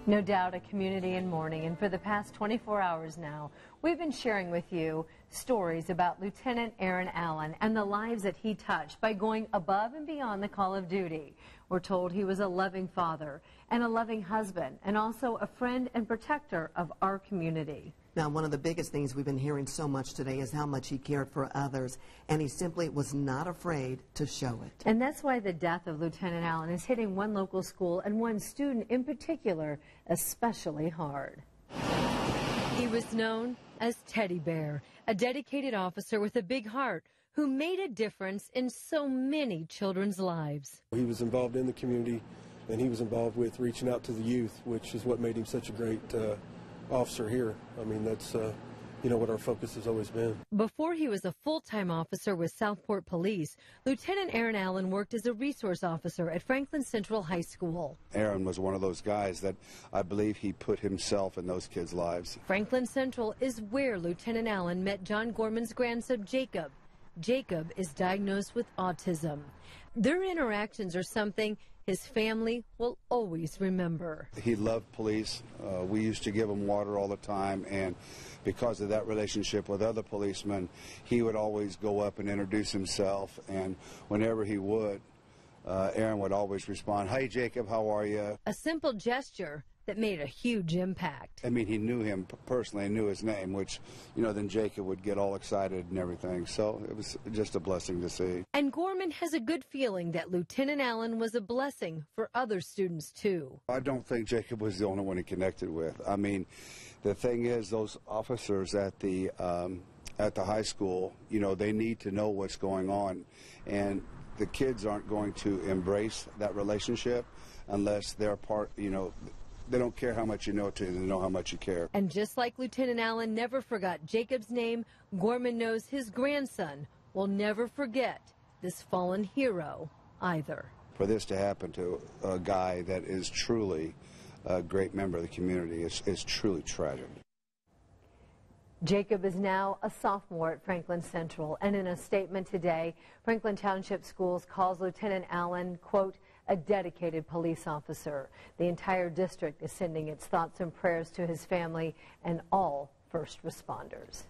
No doubt a community in mourning, and for the past 24 hours now, we've been sharing with you stories about Lieutenant Aaron Allan and the lives that he touched by going above and beyond the call of duty. We're told he was a loving father and a loving husband and also a friend and protector of our community. Now, one of the biggest things we've been hearing so much today is how much he cared for others, and he simply was not afraid to show it. And that's why the death of Lieutenant Allan is hitting one local school and one student in particular especially hard. He was known as Teddy Bear, a dedicated officer with a big heart who made a difference in so many children's lives. He was involved in the community, and he was involved with reaching out to the youth, which is what made him such a great officer here. I mean, that's what our focus has always been. Before he was a full-time officer with Southport Police, Lieutenant Aaron Allan worked as a resource officer at Franklin Central High School. Aaron was one of those guys that I believe he put himself in those kids' lives. Franklin Central is where Lieutenant Allan met John Gorman's grandson, Jacob. Jacob is diagnosed with autism. Their interactions are something his family will always remember. He loved police. We used to give him water all the time, and because of that relationship with other policemen, he would always go up and introduce himself, and whenever he would, Aaron would always respond, "Hey, Jacob, how are you?" A simple gesture that made a huge impact. I mean, he knew him personally and knew his name, which, then Jacob would get all excited and everything. So it was just a blessing to see. And Gorman has a good feeling that Lieutenant Allan was a blessing for other students, too. I don't think Jacob was the only one he connected with. I mean, the thing is, those officers at the high school, they need to know what's going on. And the kids aren't going to embrace that relationship unless they're part, they don't care how much you know to, they know how much you care. And just like Lieutenant Allan never forgot Jacob's name, Gorman knows his grandson will never forget this fallen hero either. For this to happen to a guy that is truly a great member of the community is truly tragic. Jacob is now a sophomore at Franklin Central, and in a statement today, Franklin Township Schools calls Lieutenant Allan, quote, a dedicated police officer. The entire district is sending its thoughts and prayers to his family and all first responders.